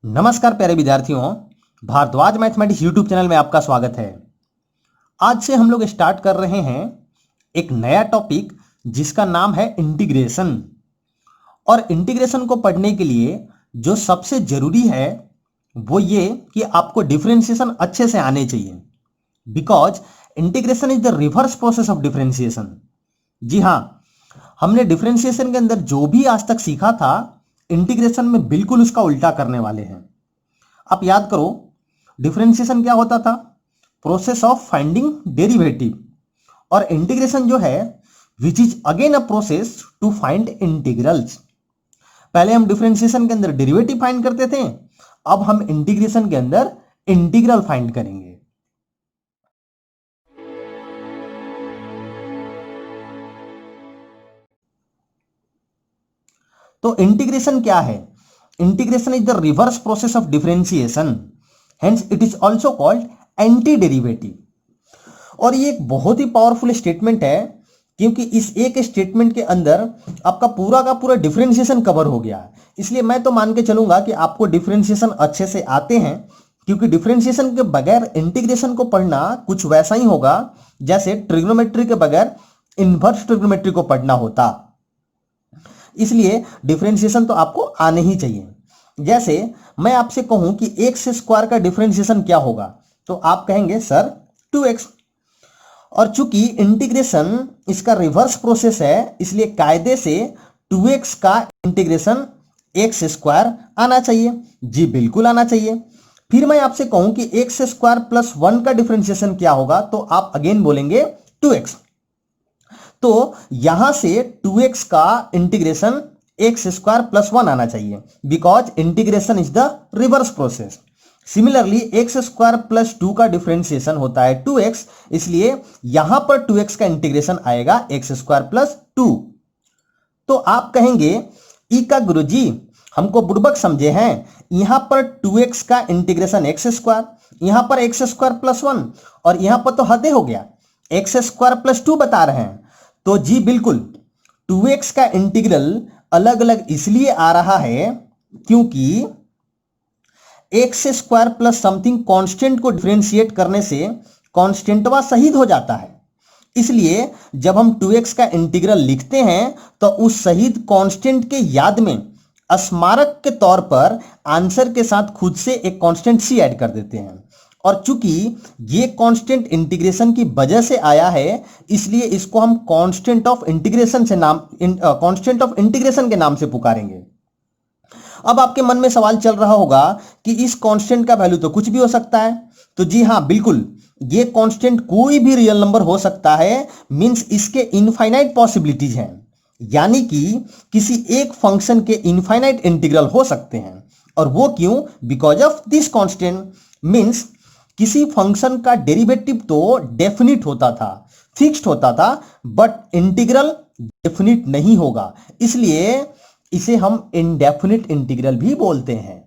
नमस्कार प्यारे विद्यार्थियों, भारद्वाज मैथमेटिक्स यूट्यूब चैनल में आपका स्वागत है। आज से हम लोग स्टार्ट कर रहे हैं एक नया टॉपिक जिसका नाम है इंटीग्रेशन। और इंटीग्रेशन को पढ़ने के लिए जो सबसे जरूरी है वो ये कि आपको डिफरेंशिएशन अच्छे से आने चाहिए, because integration is the reverse process of differentiation. जी हाँ, हमने डिफरेंशिएशन के अंदर जो भी आज तक सीखा था इंटीग्रेशन में बिल्कुल उसका उल्टा करने वाले हैं। आप याद करो, डिफरेंशिएशन क्या होता था? Process of finding derivative. और इंटीग्रेशन जो है which is again a process to find integrals. पहले हम डिफरेंशिएशन के अंदर डेरिवेटिव फाइंड करते थे, अब हम इंटीग्रेशन के अंदर इंटीग्रल फाइंड करेंगे। तो इंटीग्रेशन क्या है? Integration is the reverse process of differentiation, hence it is also called anti derivative. और ये एक बहुत ही पावरफुल स्टेटमेंट है, क्योंकि इस एक स्टेटमेंट के अंदर आपका पूरा का पूरा डिफरेंशिएशन कवर हो गया है। इसलिए मैं तो मान के चलूंगा कि आपको डिफरेंशिएशन अच्छे से आते हैं, क्योंकि डिफरेंशिएशन के बगैर इंटीग्रेशन को पढ़ना कुछ वैसा ही होगा जैसे ट्रिग्नोमेट्री के बगैर इनवर्स ट्रिग्नोमेट्री को पढ़ना होता। इसलिए डिफरेंशिएशन तो आपको आने ही चाहिए। जैसे मैं आपसे कहूं कि एक्स स्क्वायर का डिफरेंशिएशन क्या होगा, तो आप कहेंगे सर 2x। और चूंकि इंटीग्रेशन इसका रिवर्स प्रोसेस है, इसलिए कायदे से 2x का इंटीग्रेशन एक्स स्क्वायर आना चाहिए। जी बिल्कुल आना चाहिए। फिर मैं आपसे कहूं कि एक्स स्क्वायर प्लस 1 का डिफरेंशिएशन क्या होगा, तो आप अगेन बोलेंगे 2x। तो यहां से 2x का इंटीग्रेशन एक्स स्क्वायर प्लस 1 आना चाहिए, because integration is the reverse process. Similarly x square plus 2 का डिफरेंशिएशन होता है 2x, इसलिए यहां पर 2x का इंटीग्रेशन आएगा एक्स स्क्वायर प्लस 2। तो आप कहेंगे ई का गुरुजी हमको बुड़बक समझे हैं, यहां पर 2x का इंटीग्रेशन एक्स स्क्वायर, यहां पर एक्स स्क्वायर प्लस 1, और यहां पर तो हदे हो गया, एक्स स्क्वायर प्लस 2 बता रहे हैं। तो जी बिल्कुल 2x का इंटीग्रल अलग अलग इसलिए आ रहा है क्योंकि x square plus something constant को डिफरेंशिएट करने से कांस्टेंटवा शहीद हो जाता है। इसलिए जब हम 2x का इंटीग्रल लिखते हैं तो उस शहीद कांस्टेंट के याद में स्मारक के तौर पर आंसर के साथ खुद से एक कांस्टेंट सी ऐड कर देते हैं। और चूंकि ये कांस्टेंट इंटीग्रेशन की वजह से आया है, इसलिए इसको हम कांस्टेंट ऑफ इंटीग्रेशन के नाम से पुकारेंगे। अब आपके मन में सवाल चल रहा होगा कि इस कांस्टेंट का वैल्यू तो कुछ भी हो सकता है। तो जी हां बिल्कुल, ये कांस्टेंट कोई भी रियल नंबर हो सकता है, मींस इसके इनफाइनाइट पॉसिबिलिटीज हैं, यानी कि किसी एक फंक्शन के इनफाइनाइट इंटीग्रल हो सकते हैं। और वो क्यों? Because of this constant. Means किसी फंक्शन का डेरिवेटिव तो डेफिनिट होता था, फिक्स्ड होता था, बट इंटीग्रल डेफिनिट नहीं होगा, इसलिए इसे हम इनडेफिनिट इंटीग्रल भी बोलते हैं।